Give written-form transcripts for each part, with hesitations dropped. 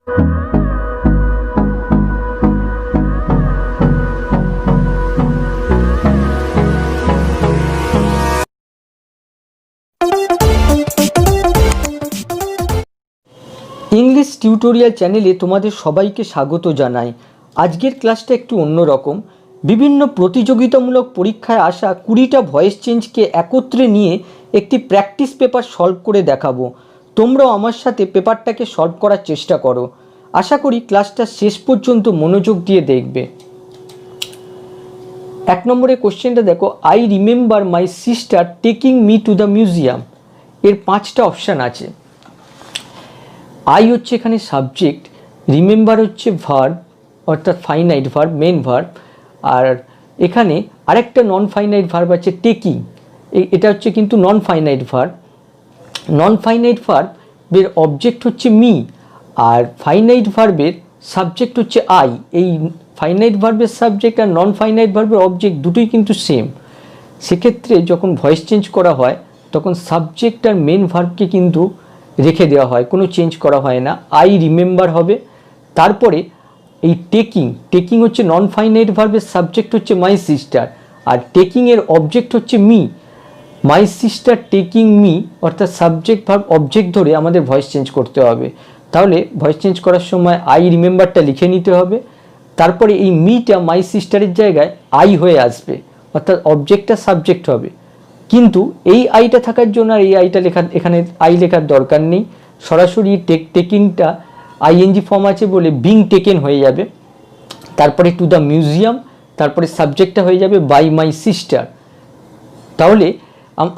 English tutorial চ্যানেলে তোমাদের সবাইকে স্বাগত জানাই। আজকের ক্লাসটা একটু অন্যরকম। বিভিন্ন প্রতিযোগিতামূলক পরীক্ষায় আসা 20টা ভয়েস চেঞ্জকে একত্রে নিয়ে একটি প্র্যাকটিস পেপার সলভ করে দেখাবো। তোমরাও আমার সাথে পেপারটাকে সলভ করার চেষ্টা করো। আশা করি ক্লাসটা শেষ পর্যন্ত মনোযোগ দিয়ে দেখবে। 1 নম্বরের কোশ্চেনটা দেখো, I remember my sister taking me two the museum. এর 5টা অপশান আছে। আই হচ্ছে এখানে সাবজেক্ট, রিমেম্বার হচ্ছে ভার্ব অর্থাৎ ফাইনাইট ভার্ব, মেন ভার্ব, আর এখানে আরেকটা নন ফাইনাইট ভার্ব আছে টেকিং। এটা হচ্ছে কিন্তু নন ফাইনাইট ভার্ব। নন ফাইনাইট ভার্বের অবজেক্ট হচ্ছে মি, আর ফাইনাইট ভার্বের সাবজেক্ট হচ্ছে আই। এই ফাইনাইট ভার্বের সাবজেক্ট আর নন ফাইনাইট ভার্বের অবজেক্ট দুটোই কিন্তু সেম। সেক্ষেত্রে যখন ভয়েস চেঞ্জ করা হয় তখন সাবজেক্ট আর মেন ভার্বকে কিন্তু রেখে দেওয়া হয়, কোনো চেঞ্জ করা হয় না। আই রিমেম্বার হবে। তারপরে এই টেকিং হচ্ছে নন ফাইনাইট ভার্বের সাবজেক্ট হচ্ছে মাই সিস্টার, আর টেকিংয়ের অবজেক্ট হচ্ছে me. My sister taking me অর্থাৎ সাবজেক্ট ভার্ব অবজেক্ট ধরে আমাদের ভয়েস চেঞ্জ করতে হবে। তাহলে ভয়েস চেঞ্জ করার সময় আই রিমেম্বারটা লিখে নিতে হবে। তারপরে এই মিটা মাই সিস্টারের জায়গায় আই হয়ে আসবে, অর্থাৎ অবজেক্টটা সাবজেক্ট হবে। কিন্তু এই আইটা থাকার জন্য আর এই আইটা এখানে আই লেখার দরকার নেই। সরাসরি টেকিংটা আইএনজি ফর্ম আছে বলে বিং টেকেন হয়ে যাবে। তারপরে টু দ্য মিউজিয়াম, তারপরে সাবজেক্টটা হয়ে যাবে বাই মাই সিস্টার। তাহলে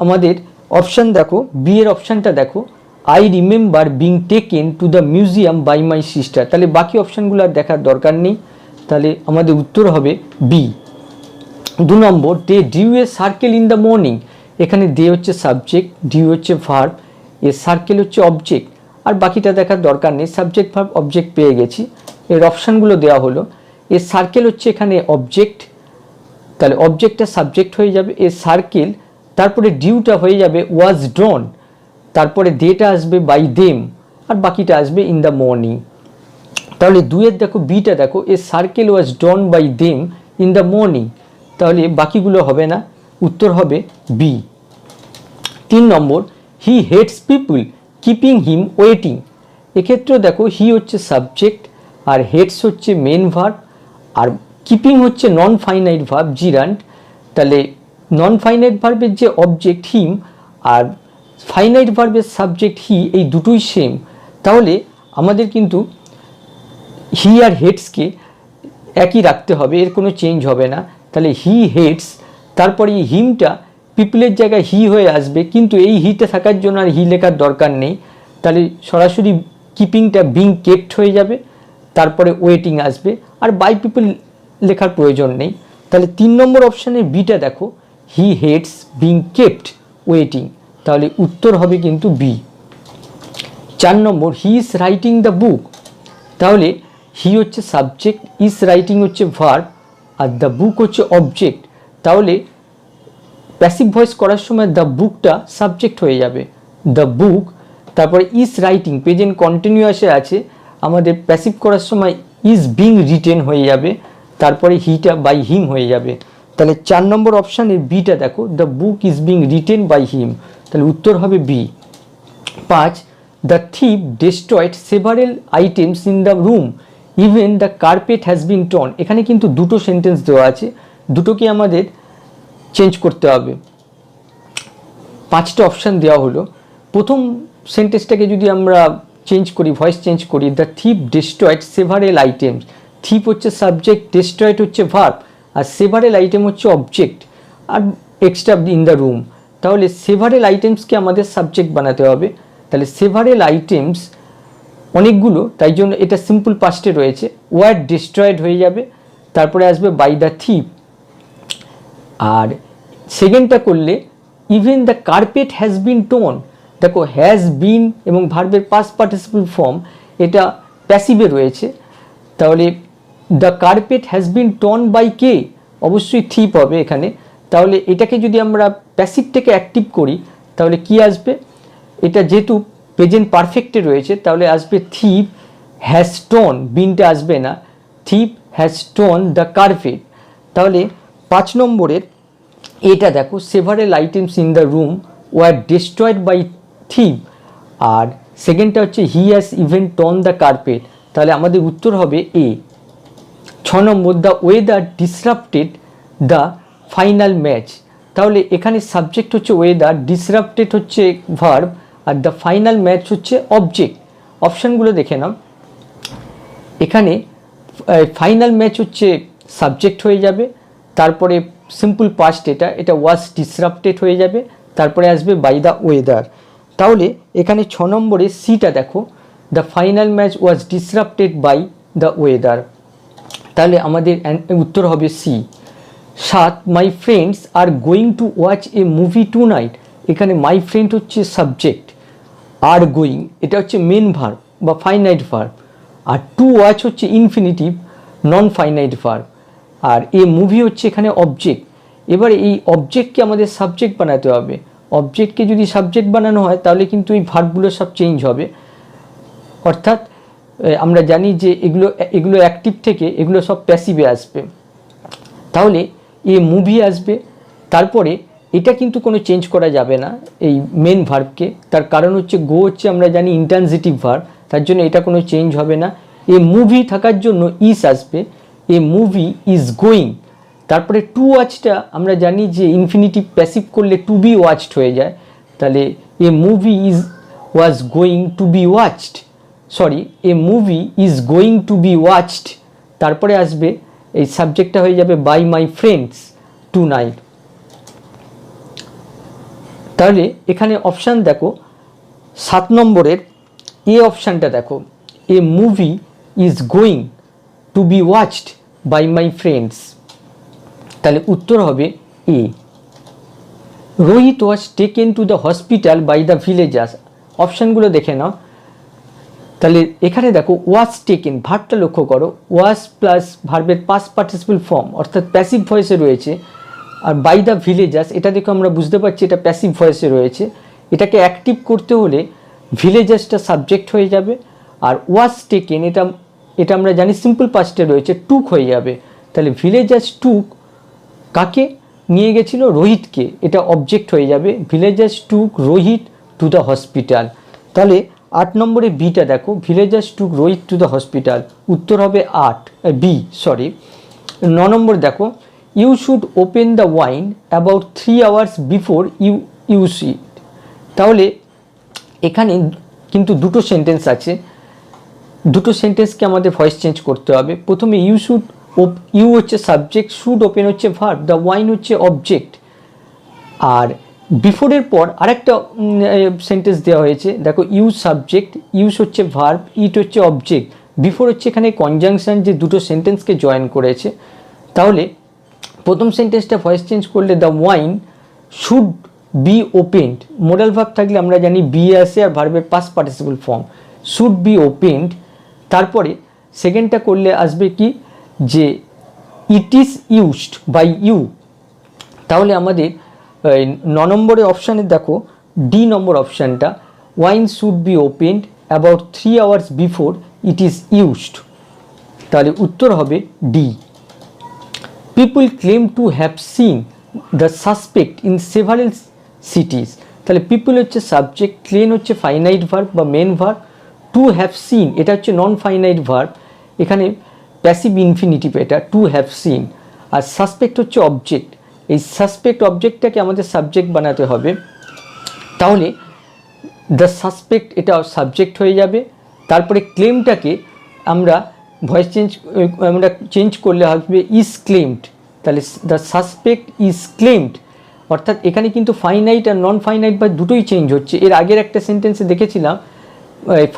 আমাদের অপশান দেখো, বি এর অপশানটা দেখো, I remember being taken to the museum by my sister. তাহলে বাকি অপশানগুলো আর দেখার দরকার নেই। তাহলে আমাদের উত্তর হবে বি। 2 নম্বর, they drew a circle in the morning. এখানে দে হচ্ছে সাবজেক্ট, ডিউ হচ্ছে ভার্ব, এ সার্কেল হচ্ছে অবজেক্ট, আর বাকিটা দেখার দরকার নেই। সাবজেক্ট ভার্ব অবজেক্ট পেয়ে গেছি। এর অপশানগুলো দেওয়া হলো। এ সার্কেল হচ্ছে এখানে অবজেক্ট, তাহলে অবজেক্টটা সাবজেক্ট হয়ে যাবে এ সার্কেল। তারপরে ডিউটা হয়ে যাবে ওয়াজ ড্রন, তারপরে দেটা আসবে বাই দেম, আর বাকিটা আসবে ইন দ্য মর্নিং। তাহলে 2-এর দেখো, বিটা দেখো, a circle was drawn by them in the morning. তাহলে বাকিগুলো হবে না, উত্তর হবে বি। 3 নম্বর, he hates people keeping him waiting. এক্ষেত্রেও দেখো, হি হচ্ছে সাবজেক্ট, আর হেটস হচ্ছে মেন ভার্ব, আর কিপিং হচ্ছে নন ফাইনাইট ভার্ব জিরান্ট। তাহলে নন ফাইনাইট ভার্বের যে অবজেক্ট হিম আর ফাইনাইট ভার্বের সাবজেক্ট হি, এই দুটোই সেম। তাহলে আমাদের কিন্তু হি আর হেটসকে একই রাখতে হবে, এর কোনো চেঞ্জ হবে না। তাহলে হি হেটস, তারপরে এই হিমটা পিপলের জায়গায় হি হয়ে আসবে, কিন্তু এই হিটা থাকার জন্য আর হি লেখার দরকার নেই। তাহলে সরাসরি কিপিংটা বিং কেপ্ট হয়ে যাবে, তারপরে ওয়েটিং আসবে, আর বাই পিপল লেখার প্রয়োজন নেই। তাহলে 3 নম্বর অপশানের বিটা দেখো, he hates being kept waiting. তাহলে উত্তর হবে কিন্তু বি। 4 নম্বর, he is writing the book. তাহলে হি হচ্ছে সাবজেক্ট, ইজ রাইটিং হচ্ছে ভার্ব, আর দ্য বুক হচ্ছে অবজেক্ট। তাহলে প্যাসিভ ভয়েস করার সময় দ্য বুকটা সাবজেক্ট হয়ে যাবে, দ্য বুক। তারপরে ইজ রাইটিং প্রেজেন্ট কন্টিনিউয়াসে আছে, আমাদের প্যাসিভ করার সময় ইজ বিং রিটেন হয়ে যাবে, তারপরে হিটা বাই হিম হয়ে যাবে। তাহলে 4 নম্বর অপশানের বিটা দেখো, the book is being written by him. তাহলে উত্তর হবে B. 5, the thief destroyed several items in the room even the carpet has been torn. এখানে কিন্তু দুটো সেন্টেন্স দেওয়া আছে, দুটোকে আমাদের চেঞ্জ করতে হবে। 5টা অপশান দেওয়া হলো। প্রথম সেন্টেন্সটাকে যদি আমরা চেঞ্জ করি, ভয়েস চেঞ্জ করি, the thief destroyed several items. Thief হচ্ছে সাবজেক্ট, ডেস্ট্রয়েড হচ্ছে ভার্ব, আর সেভারেল আইটেম হচ্ছে অবজেক্ট, আর এক্সট্রা ইন দ্য রুম। তাহলে সেভারেল আইটেমসকে আমাদের সাবজেক্ট বানাতে হবে। তাহলে সেভারেল আইটেমস অনেকগুলো, তাই জন্য এটা সিম্পল পাস্টে রয়েছে, ওয়ার ডিস্ট্রয়েড হয়ে যাবে, তারপরে আসবে বাই দ্য থিপ। আর সেকেন্ডটা করলে even the carpet has been torn. দেখো, হ্যাজ বিন এবং ভার্বের পাস্ট পার্টিসিপল ফর্ম এটা প্যাসিভে রয়েছে। তাহলে the carpet has been torn by কে, অবশ্যই থিপ হবে এখানে। তাহলে এটাকে যদি আমরা প্যাসিভটাকে অ্যাক্টিভ করি তাহলে কি আসবে, এটা যেহেতু প্রেজেন্ট পারফেক্টে রয়েছে তাহলে আসবে থিপ হ্যাজ স্টোন, বিনটা আসবে না, থিপ হ্যাজ স্টোন দ্য কার্পেট। তাহলে 5 নম্বরের এটা দেখো, several items in the room were destroyed by thief. আর সেকেন্ডটা হচ্ছে he has even torn the carpet. তাহলে আমাদের উত্তর হবে A. 6 number the weather disrupted the final match. তাহলে এখানে সাবজেক্ট হচ্ছে ওয়েদার, ডিসরাপ্টেড হচ্ছে ভার্ব, আর দ্য ফাইনাল ম্যাচ হচ্ছে অবজেক্ট। অপশানগুলো দেখে নাও। এখানে ফাইনাল ম্যাচ হচ্ছে সাবজেক্ট হয়ে যাবে, তারপরে সিম্পল পাস্ট এটা ওয়াজ ডিসরাপ্টেড হয়ে যাবে, তারপরে আসবে বাই দ্য ওয়েদার। তাহলে এখানে 6 নম্বরে সিটা দেখো, the final match was disrupted by the weather. তাহলে আমাদের উত্তর হবে C. 7 my friends are going to watch a movie tonight. এখানে মাই ফ্রেন্ড হচ্ছে সাবজেক্ট, আর গোয়িং এটা হচ্ছে মেন ভার্ব বা ফাইনাইট ভার্ব, আর টু ওয়াচ হচ্ছে ইনফিনিটিভ নন ফাইনাইট ভার্ব, আর এ মুভি হচ্ছে এখানে অবজেক্ট। এবারে এই অবজেক্টকে আমাদের সাবজেক্ট বানাতে হবে। অবজেক্টকে যদি সাবজেক্ট বানানো হয় তাহলে কিন্তু এই ভার্বগুলো সব চেঞ্জ হবে, অর্থাৎ আমরা জানি যে এগুলো অ্যাক্টিভ থেকে এগুলো সব প্যাসিভে আসবে। তাহলে এ মুভি আসবে, তারপরে এটা কিন্তু কোনো চেঞ্জ করা যাবে না এই মেন ভার্বকে, তার কারণ হচ্ছে গো হচ্ছে আমরা জানি ইন্ট্রানজিটিভ ভার্ব, তার জন্য এটা কোনো চেঞ্জ হবে না। এ মুভি থাকার জন্য ইজ আসবে, এ মুভি ইজ গোয়িং। তারপরে টু ওয়াচটা আমরা জানি যে ইনফিনিটিভ প্যাসিভ করলে টু বি ওয়াচড হয়ে যায়, তাহলে a movie was going to be watched, sorry a movie is going to be watched. তারপরে আসবে এই সাবজেক্টটা হয়ে যাবে by my friends tonight. তাহলে এখানে অপশান দেখো, 7 নম্বরের এ অপশানটা দেখো, a movie is going to be watched by my friends. তাহলে উত্তর হবে A. Rohit was taken to the hospital by the villagers. অপশানগুলো দেখে নাও। তাহলে এখানে দেখো ওয়াজ টেকেন, ভার্বটা লক্ষ্য করো, ওয়াজ প্লাস ভার্বের পাস্ট পার্টিসিপল ফর্ম অর্থাৎ প্যাসিভ ভয়েসে রয়েছে, আর বাই দ্য ভিলেজার্স এটা দেখে আমরা বুঝতে পারছি এটা প্যাসিভ ভয়েসে রয়েছে। এটাকে অ্যাক্টিভ করতে হলে ভিলেজার্সটা সাবজেক্ট হয়ে যাবে, আর ওয়াজ টেকেন এটা আমরা জানি সিম্পল পাস্টে রয়েছে, টুক হয়ে যাবে। তাহলে ভিলেজার্স টুক কাকে নিয়ে গেছিল? রোহিতকে, এটা অবজেক্ট হয়ে যাবে, villagers took Rohit to the hospital. তাহলে 8 নম্বরে বিটা দেখো, villagers took Rohit to the hospital, উত্তর হবে বি, সরি। 9 নম্বর দেখো, you should open the wine about 3 hours before you use it. তাহলে এখানে কিন্তু দুটো সেন্টেন্স আছে, দুটো সেন্টেন্সকে আমাদের ভয়েস চেঞ্জ করতে হবে। প্রথমে ইউ হচ্ছে সাবজেক্ট, শুড ওপেন হচ্ছে ভার্ব, দ্য ওয়াইন হচ্ছে অবজেক্ট, আর বিফোরের পর আরেকটা সেন্টেন্স দেওয়া হয়েছে দেখো, ইউজ সাবজেক্ট, ইউজ হচ্ছে ভার্ব, ইট হচ্ছে অবজেক্ট, বিফোর হচ্ছে এখানে কনজাংশন, যে দুটো সেন্টেন্সকে জয়েন করেছে। তাহলে প্রথম সেন্টেন্সটা ভয়েস চেঞ্জ করলে the wine should be opened, modal verb থাকলে আমরা জানি বি আসে আর ভার্বের past participle form, should be opened. তারপরে সেকেন্ডটা করলে আসবে কি, যে it is used by you. তাহলে আমাদের 9 নম্বরের অপশানে দেখো ডি নম্বর অপশানটা, wine should be opened about 3 hours before it is used. তাহলে উত্তর হবে D. People claim to have seen the suspect in several cities. তাহলে পিপল হচ্ছে সাবজেক্ট, ক্লেম হচ্ছে ফাইনাইট ভার্ব বা main verb, to have seen এটা হচ্ছে non finite verb, এখানে প্যাসিভ ইনফিনিটিভ এটা, টু হ্যাভ সিন, আর সাসপেক্ট হচ্ছে অবজেক্ট, এই সাসপেক্ট অবজেক্টটাকে আমাদের সাবজেক্ট বানাতে হবে। তাহলে দ্য সাসপেক্ট এটা সাবজেক্ট হয়ে যাবে, তারপরে ক্লেমটাকে আমরা ভয়েস চেঞ্জ করলে হবে ইজ ক্লেমড। তাহলে দ্য সাসপেক্ট ইজ ক্লেমড, অর্থাৎ এখানে কিন্তু ফাইনাইট আর নন ফাইনাইট ভার্ব দুটোই চেঞ্জ হচ্ছে। এর আগের একটা সেন্টেন্সে দেখেছিলাম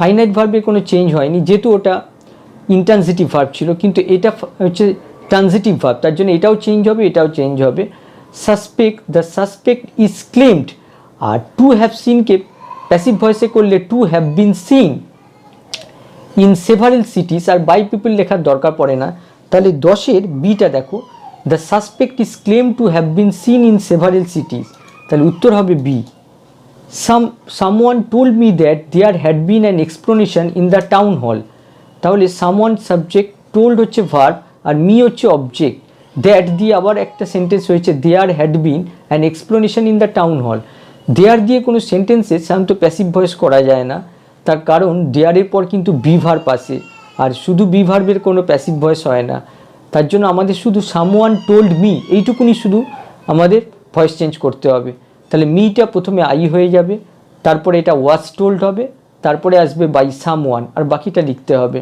ফাইনাইট ভার্বের কোনো চেঞ্জ হয়নি, যেহেতু ওটা ইন্ট্রানজিটিভ ভার্ব ছিল, কিন্তু এটা হচ্ছে ট্রানজিটিভ ভার্ব, তার জন্য এটাও চেঞ্জ হবে, এটাও চেঞ্জ হবে। Suspect, the suspect is claimed, আর টু হ্যাভ সিনকে প্যাসিভ ভয়েসে করলে to have been seen in several cities, আর বাই পিপল লেখার দরকার পড়ে না। তাহলে 10-এর বিটা দেখো, the suspect is claim to have been seen in several cities, তাহলে উত্তর হবে B. someone told me that there had been an explanation in the town hall. তাহলে সামওয়ান সাবজেক্ট, টোল্ড হচ্ছে ভার্ব, আর মি হচ্ছে অবজেক্ট। দ্যাট দিয়ে আবার একটা সেন্টেন্স হয়েছে, there had been an explanation in the town hall. There দিয়ে কোনো সেন্টেন্সে সাধারণত প্যাসিভ ভয়েস করা যায় না, তার কারণ দেয়ারের পর কিন্তু বি ভার্ব আসে, আর শুধু বি ভার্বের কোনো প্যাসিভ ভয়েস হয় না। তার জন্য আমাদের শুধু সামওয়ান টোল্ড মি এইটুকুনি শুধু আমাদের ভয়েস চেঞ্জ করতে হবে। তাহলে মিটা প্রথমে আই হয়ে যাবে, তারপরে এটা ওয়াজ টোল্ড হবে, তারপরে আসবে বাই সামওয়ান, আর বাকিটা লিখতে হবে।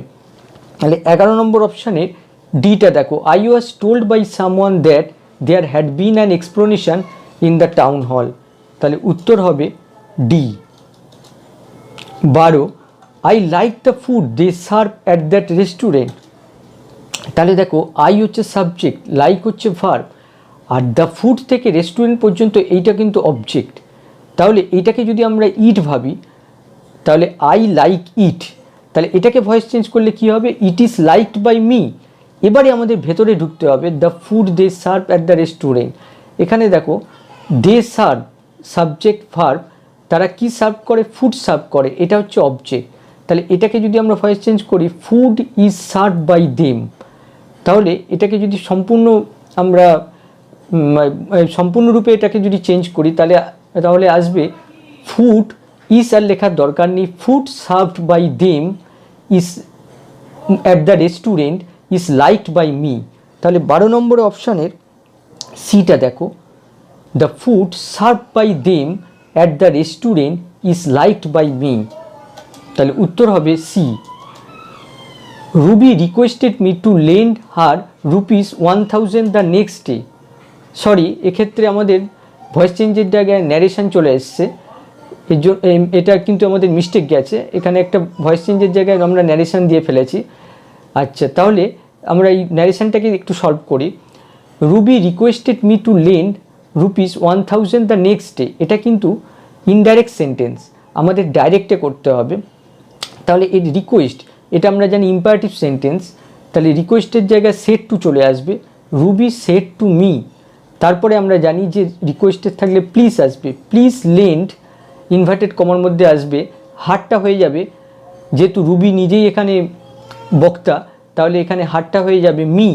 তাহলে 11 নম্বর অপশানের ডিটা দেখো, I was told by someone that there had been an explanation in the town hall. তাহলে উত্তর হবে D. 12, I like the food they serve at that restaurant. তাহলে দেখো, আই হচ্ছে সাবজেক্ট, লাইক হচ্ছে ভার্ব, আর দ্য ফুড থেকে restaurant পর্যন্ত এইটা কিন্তু অবজেক্ট। তাহলে এইটাকে যদি আমরা ইট ভাবি, তাহলে আই লাইক ইট, তাহলে এটাকে ভয়েস চেঞ্জ করলে কি হবে, it is liked by me. এবারে আমাদের ভেতরে ঢুকতে হবে, the food they serve at the restaurant. এখানে দেখো, দে সার্ভ সাবজেক্ট ভার্ব, তারা কি সার্ভ করে, ফুড সার্ভ করে, এটা হচ্ছে অবজেক্ট। তাহলে এটাকে যদি আমরা ভয়েস চেঞ্জ করি, food is serve by them, তাহলে এটাকে যদি আমরা সম্পূর্ণরূপে এটাকে যদি চেঞ্জ করি, তাহলে আসবে ফুড ইজ আর লেখার দরকার নেই, food served by them is at the restaurant is liked by me. তাহলে 12 নম্বরের অপশানের সিটা দেখো, the food served by them at the restaurant is liked by me. তাহলে উত্তর হবে C. Ruby requested me to lend her ₹1000 the next day. Sorry, এক্ষেত্রে আমাদের ভয়েস চেঞ্জের জায়গায় ন্যারেশন চলে এসছে, এটা কিন্তু আমাদের মিস্টেক গেছে, এখানে একটা ভয়েস চেঞ্জের জায়গায় আমরা ন্যারেশন দিয়ে ফেলেছি। আচ্ছা, তাহলে আমরা এই ন্যারেশনটাকে একটু সলভ করি। Ruby requested me to lend ₹1000 the next day, এটা কিন্তু ইনডাইরেক্ট সেন্টেন্স, আমাদের ডাইরেক্টে করতে হবে। তাহলে এর রিকোয়েস্ট, এটা আমরা জানি ইম্পারেটিভ সেন্টেন্স, তাহলে রিকোয়েস্টের জায়গায় সেড টু চলে আসবে, রুবি সেড টু মি। তারপরে আমরা জানি যে রিকোয়েস্টের থাকলে প্লিজ আসবে, প্লিজ লেন্ড ইনভার্টেড কমার মধ্যে আসবে, হারটা হয়ে যাবে, যেহেতু রুবি নিজেই এখানে বক্তা, তাহলে এখানে হারটা হয়ে যাবে মি।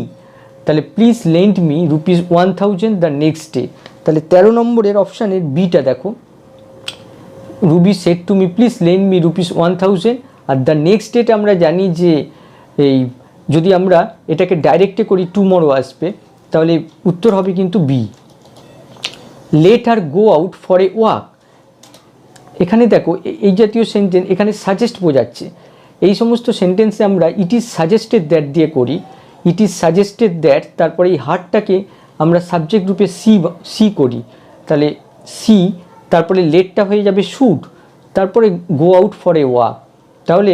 তাহলে please lend me ₹1000 the next day. তাহলে 13 নম্বরের অপশানের বিটা দেখো, Ruby said to me please lend me ₹1000, আর দ্য নেক্সট ডেটা আমরা জানি যে এই যদি আমরা এটাকে ডাইরেক্টে করি টুমরো আসবে, তাহলে উত্তর হবে কিন্তু B. Let her go out for a walk. এখানে দেখো, এই জাতীয় সেন্টেন্স এখানে সাজেস্ট বোঝাচ্ছে, এই সমস্ত সেন্টেন্সে আমরা ইট ইজ সাজেস্টেড দ্যাট দিয়ে করি, ইট ইজ সাজেস্টেড দ্যাট, তারপরে এই হারটাকে আমরা সাবজেক্ট রূপে সি করি, তাহলে সি, তারপরে লেটটা হয়ে যাবে শুড, তারপরে গো আউট ফর এ ওয়াক। তাহলে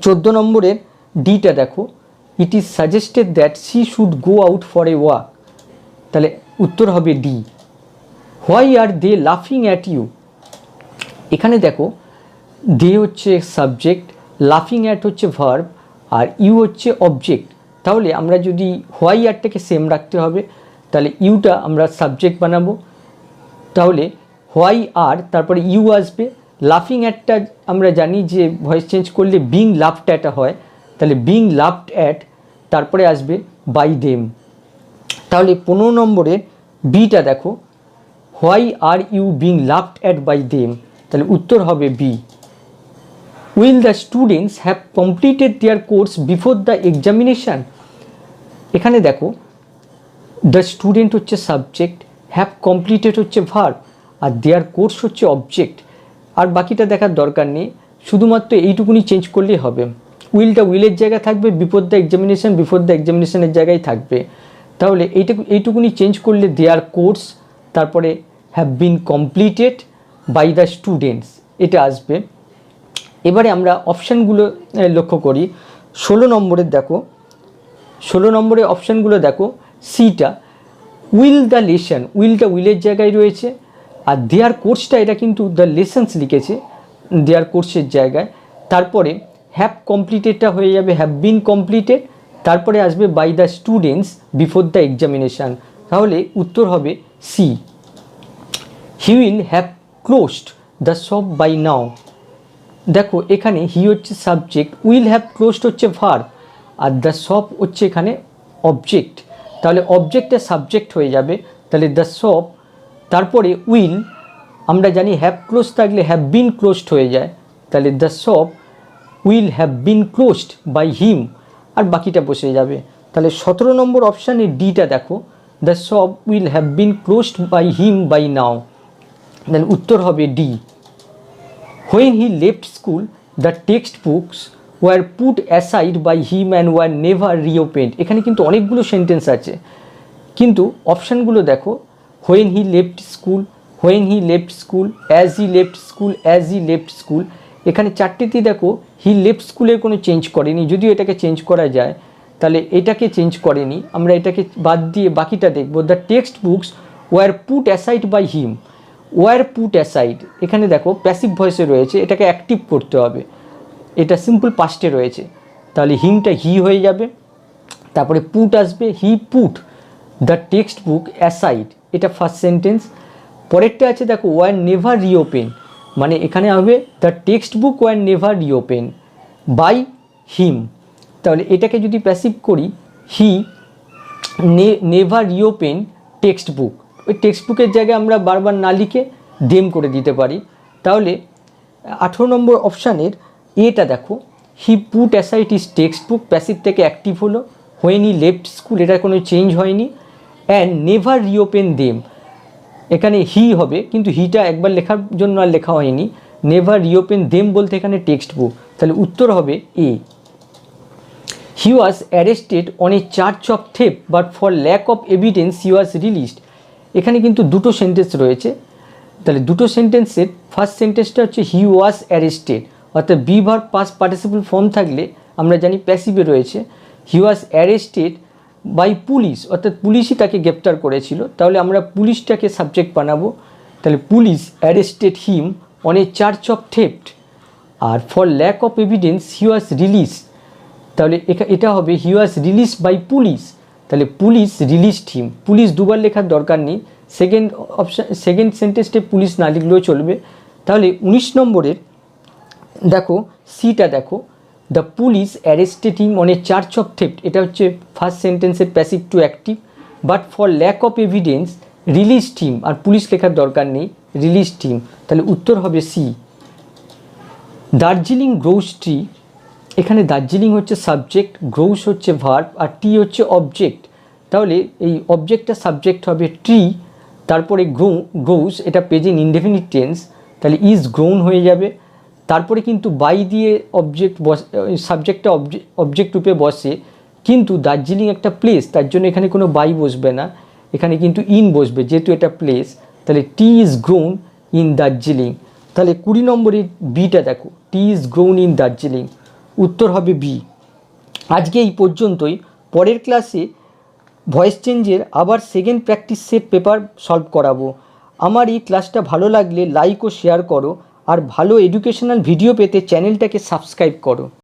14 নম্বরের ডিটা দেখো, it is suggested that C should go out for a walk. তাহলে উত্তর হবে ডি। হোয়াই আর দে লাফিং অ্যাট ইউ। এখানে দেখো, দে হচ্ছে সাবজেক্ট, লাফিং অ্যাট হচ্ছে ভার্ব, আর ইউ হচ্ছে অবজেক্ট। তাহলে আমরা যদি হোয়াই আরটাকে সেম রাখতে হবে, তাহলে ইউটা আমরা সাবজেক্ট বানাবো, তাহলে হোয়াই আর তারপরে ইউ আসবে। লাফিং অ্যাটটা আমরা জানি যে ভয়েস চেঞ্জ করলে বিং লাফড অ্যাট হয়, তাহলে বিং লাফড অ্যাট, তারপরে আসবে বাই দেম। তাহলে 15 নম্বরের বিটা দেখো, why are you being laughed at by them, তাহলে উত্তর হবে B. Will the students have completed their course before the examination. এখানে দেখো, দ্য স্টুডেন্ট হচ্ছে সাবজেক্ট, হ্যাভ কমপ্লিটেড হচ্ছে ভার্ব, আর দেয়ার কোর্স হচ্ছে অবজেক্ট, আর বাকিটা দেখার দরকার নেই, শুধুমাত্র এইটুকুনি চেঞ্জ করলেই হবে। উইলটা উইলের জায়গায় থাকবে, before the examination before the এক্সামিনেশানের জায়গায় থাকবে। তাহলে এইটুকুনি চেঞ্জ করলে দেয়ার কোর্স, তারপরে have been completed by the students, এটা আসবে। এবারে আমরা অপশানগুলো লক্ষ্য করি। 16 নম্বরের দেখো, 16 নম্বরের অপশানগুলো দেখো, সিটা উইল দ্য লেসন, উইলটা উইলের জায়গায় রয়েছে, আর দেয়ার কোর্সটা এটা কিন্তু দ্য লেসন্স লিখেছে দেয়ার কোর্সের জায়গায়, তারপরে হ্যাভ কমপ্লিটেডটা হয়ে যাবে হ্যাভ বিন কমপ্লিটেড, তারপরে আসবে by the students before the examination, তাহলে উত্তর হবে C. He will have closed the shop by now. দেখো এখানে হি হচ্ছে সাবজেক্ট, উইল হ্যাভ ক্লোজড হচ্ছে ভার্ব, আর দ্য শপ হচ্ছে এখানে অবজেক্ট। তাহলে অবজেক্টটা সাবজেক্ট হয়ে যাবে, তাহলে দ্য শপ, তারপরে উইল, আমরা জানি হ্যাভ ক্লোজ থাকলে হ্যাভ বিন ক্লোজড হয়ে যায়, তাহলে the shop will have been closed by him, আর বাকিটা বসে যাবে। তাহলে 17 নম্বর অপশানে ডিটা দেখো, the shop will have been closed by him by now, তাহলে উত্তর হবে D. When he left school, the textbooks were put aside by him and were never reopened. এখানে কিন্তু অনেকগুলো সেন্টেন্স আছে, কিন্তু অপশানগুলো দেখো, when he left school, when he left school, as he left school, as he left school, এখানে চারটেতেই দেখো he left স্কুলের কোনো চেঞ্জ করেনি, যদিও এটাকে চেঞ্জ করা যায়, তাহলে এটাকে চেঞ্জ করেনি, আমরা এটাকে বাদ দিয়ে বাকিটা দেখব। The text books were put aside by him, were put aside, এখানে দেখো প্যাসিভ ভয়েসে রয়েছে, এটাকে অ্যাক্টিভ করতে হবে, এটা সিম্পল পাস্টে রয়েছে, তাহলে হিমটা হি হয়ে যাবে, তারপরে পুট আসবে, he put the text book aside, এটা ফার্স্ট সেন্টেন্স। পরেরটা আছে দেখো ওয়ার নেভার রিওপেন, মানে এখানে হবে the text book were never reopen by him, তাহলে এটাকে যদি প্যাসিভ করি, he never reopen text book, ওই টেক্সট বুকের জায়গায় আমরা বারবার না লিখে দেম করে দিতে পারি। তাহলে 18 নম্বর অপশানের এটা দেখো, he put aside is text book, passive থেকে অ্যাক্টিভ হলো, হোয়েন হি লেফট স্কুল, এটা কোনো চেঞ্জ হয়নি, অ্যান্ড নেভার রিওপেন দেম, এখানে হি হবে, কিন্তু হিটা একবার লেখার জন্য আর লেখা হয়নি, নেভার রিওপেন দেম বলতে এখানে টেক্সট বুক, তাহলে উত্তর হবে A. He was arrested on a charge of theft but for lack of evidence he was released, এখানে কিন্তু দুটো সেন্টেন্স রয়েছে, তাহলে দুটো সেন্টেন্সের ফার্স্ট সেন্টেন্সটা হচ্ছে হি ওয়াজ অ্যারেস্টেড, অর্থাৎ be verb past participle form থাকলে আমরা জানি প্যাসিভে রয়েছে, হি ওয়াজ অ্যারেস্টেড বাই পুলিশ, অর্থাৎ পুলিশই তাকে গ্রেপ্তার করেছিল, তাহলে আমরা পুলিশটাকে সাবজেক্ট বানাবো, তাহলে police arrested him on a charge of theft, আর for lack of evidence he was release, তাহলে এটা হবে he was release by police, তাহলে পুলিশ রিলিজড হিম, পুলিশ দুবার লেখার দরকার নেই, সেকেন্ড সেন্টেন্সে পুলিশ না লিখলেও চলবে। তাহলে 19 নম্বরের দেখো সিটা দেখো, the police arrested him on a charge of theft, এটা হচ্ছে ফার্স্ট সেন্টেন্সের passive to active, but for lack of evidence released him, আর পুলিশ লেখার দরকার নেই, রিলিজড হিম, তাহলে উত্তর হবে সি। দার্জিলিং গ্রোস ট্রি, এখানে দার্জিলিং হচ্ছে সাবজেক্ট, গ্রোস হচ্ছে ভার্ব, আর টি হচ্ছে অবজেক্ট, তাহলে এই অবজেক্টটা সাবজেক্ট হবে ট্রি, তারপরে গ্রোস, এটা প্রেজেন্ট ইনডেফিনিট টেন্স, তাহলে ইজ গ্রোন হয়ে যাবে, তারপরে কিন্তু বাই দিয়ে অবজেক্ট সাবজেক্টটা অবজেক্ট রূপে বসে, কিন্তু দার্জিলিং একটা প্লেস, তার জন্য এখানে কোনো বাই বসবে না, এখানে কিন্তু ইন বসবে, যেহেতু এটা প্লেস, তাহলে টি ইজ গ্রোন ইন দার্জিলিং, তাহলে 20 নম্বরের বিটা দেখো, টি ইজ গ্রোন ইন দার্জিলিং, উত্তর হবে বি। আজকে এই পর্যন্তই, পরের ক্লাসে ভয়েস চেঞ্জের আবার second practice set paper solve করাবো। আমার এই ক্লাসটা ভালো লাগলে লাইক ও শেয়ার করো, আর ভালো এডুকেশনাল ভিডিও পেতে চ্যানেলটাকে সাবস্ক্রাইব করো।